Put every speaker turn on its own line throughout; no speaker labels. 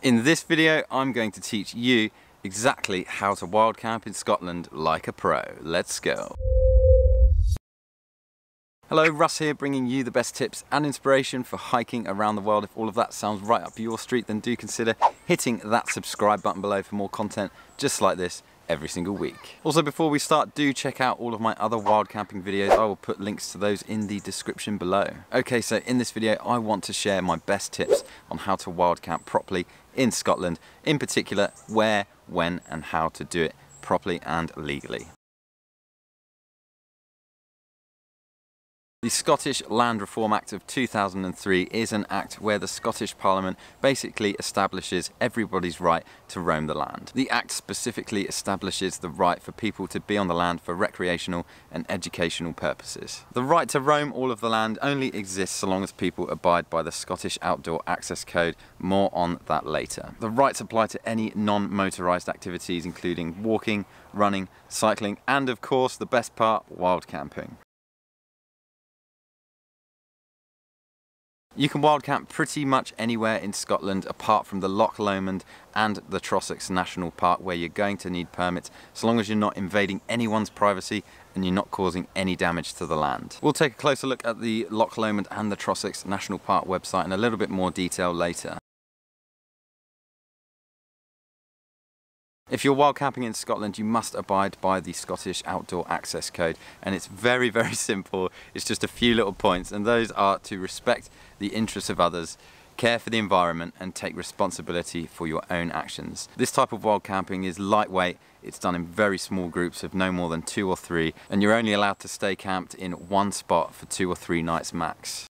In this video, I'm going to teach you exactly how to wild camp in Scotland like a pro. Let's go. Hello, Russ here, bringing you the best tips and inspiration for hiking around the world. If all of that sounds right up your street, then do consider hitting that subscribe button below for more content just like this every single week. Also, before we start, do check out all of my other wild camping videos. I will put links to those in the description below. Okay, so in this video, I want to share my best tips on how to wild camp properly in Scotland, in particular, where, when, and how to do it properly and legally. The Scottish Land Reform Act of 2003 is an act where the Scottish Parliament basically establishes everybody's right to roam the land. The act specifically establishes the right for people to be on the land for recreational and educational purposes. The right to roam all of the land only exists so long as people abide by the Scottish Outdoor Access Code. More on that later. The rights apply to any non-motorised activities including walking, running, cycling, and of course the best part, wild camping. You can wild camp pretty much anywhere in Scotland apart from the Loch Lomond and the Trossachs National Park, where you're going to need permits so long as you're not invading anyone's privacy and you're not causing any damage to the land. We'll take a closer look at the Loch Lomond and the Trossachs National Park website in a little bit more detail later. If you're wild camping in Scotland, you must abide by the Scottish Outdoor Access Code, and it's very, very simple. It's just a few little points, and those are to respect the interests of others, care for the environment, and take responsibility for your own actions. This type of wild camping is lightweight. It's done in very small groups of no more than 2 or 3, and you're only allowed to stay camped in one spot for 2 or 3 nights max.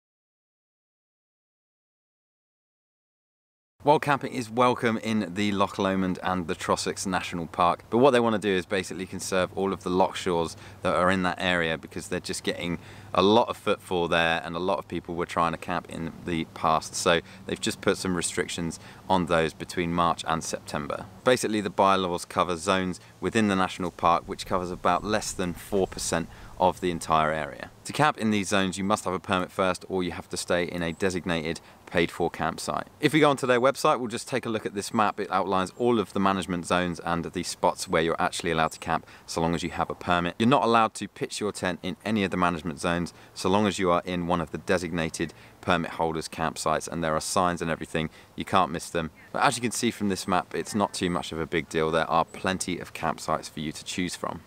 Wild camping is welcome in the Loch Lomond and the Trossachs National Park, but what they want to do is basically conserve all of the loch shores that are in that area because they're just getting a lot of footfall there and a lot of people were trying to camp in the past, so they've just put some restrictions on those between March and September. Basically, the bylaws cover zones within the national park which covers about less than 4% of the entire area. To camp in these zones, you must have a permit first, or you have to stay in a designated paid-for campsite. If we go onto their website, we'll just take a look at this map. It outlines all of the management zones and the spots where you're actually allowed to camp so long as you have a permit. You're not allowed to pitch your tent in any of the management zones so long as you are in one of the designated permit holders campsites, and there are signs and everything. You can't miss them. But as you can see from this map, it's not too much of a big deal. There are plenty of campsites for you to choose from.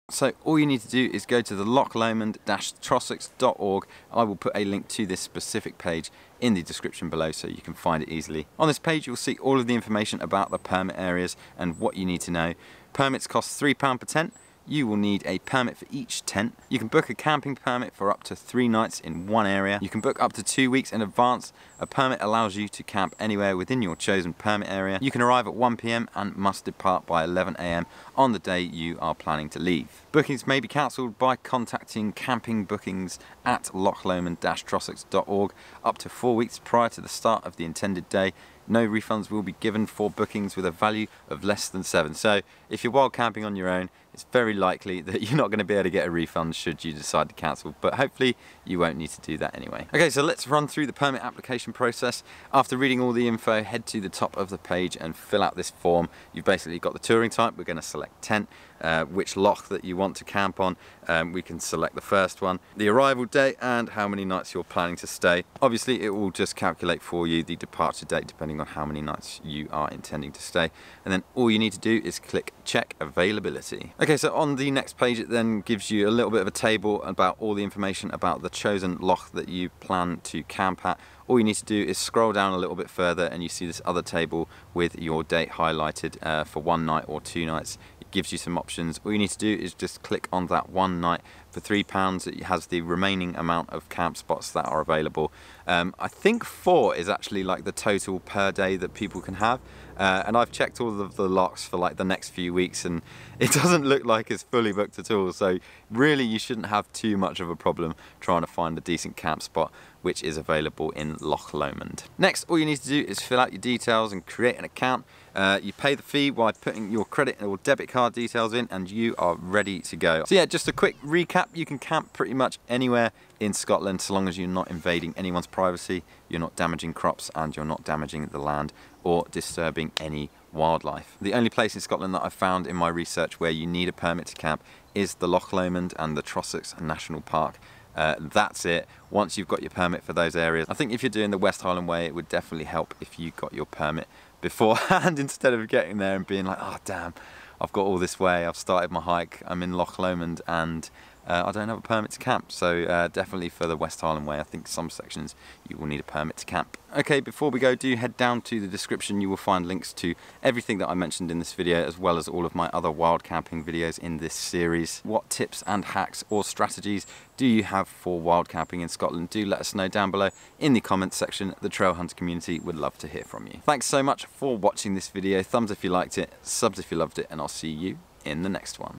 So all you need to do is go to the Loch Lomond-Trossachs.org. I will put a link to this specific page in the description below so you can find it easily. On this page you'll see all of the information about the permit areas and what you need to know. Permits cost £3 per tent. You will need a permit for each tent. You can book a camping permit for up to 3 nights in one area. You can book up to 2 weeks in advance. A permit allows you to camp anywhere within your chosen permit area. You can arrive at 1 PM and must depart by 11 AM on the day you are planning to leave. Bookings may be cancelled by contacting camping bookings at lochlomond-trossachs.org up to 4 weeks prior to the start of the intended day. No refunds will be given for bookings with a value of less than 7. So if you're wild camping on your own, it's very likely that you're not going to be able to get a refund should you decide to cancel, but hopefully you won't need to do that anyway. Okay, so let's run through the permit application process. After reading all the info, head to the top of the page and fill out this form. You've basically got the touring type. We're going to select tent, which loch that you want to camp on. We can select the first one, the arrival date, and how many nights you're planning to stay. Obviously, it will just calculate for you the departure date depending on how many nights you are intending to stay. And then all you need to do is click check availability. Okay, so on the next page, it then gives you a little bit of a table about all the information about the chosen loch that you plan to camp at. All you need to do is scroll down a little bit further and you see this other table with your date highlighted for 1 night or 2 nights. It gives you some options. All you need to do is just click on that 1 night for £3. It has the remaining amount of camp spots that are available. I think 4 is actually like the total per day that people can have. And I've checked all of the lochs for like the next few weeks and it doesn't look like it's fully booked at all. So really you shouldn't have too much of a problem trying to find a decent camp spot which is available in Loch Lomond. Next, all you need to do is fill out your details and create an account. You pay the fee by putting your credit or debit card details in, and you are ready to go. So yeah, just a quick recap, you can camp pretty much anywhere in Scotland so long as you're not invading anyone's privacy, you're not damaging crops, and you're not damaging the land or disturbing any wildlife. The only place in Scotland that I've found in my research where you need a permit to camp is the Loch Lomond and the Trossachs National Park. That's it. Once you've got your permit for those areas, I think if you're doing the West Highland Way, it would definitely help if you got your permit beforehand instead of getting there and being like, oh damn, I've got all this way, I've started my hike, I'm in Loch Lomond and I don't have a permit to camp. So definitely for the West Highland Way, I think some sections you will need a permit to camp. Okay, before we go, do head down to the description. You will find links to everything that I mentioned in this video, as well as all of my other wild camping videos in this series. What tips and hacks or strategies do you have for wild camping in Scotland? Do let us know down below in the comments section. The trail hunter community would love to hear from you. Thanks so much for watching this video. Thumbs if you liked it, subs if you loved it, and I'll see you in the next one.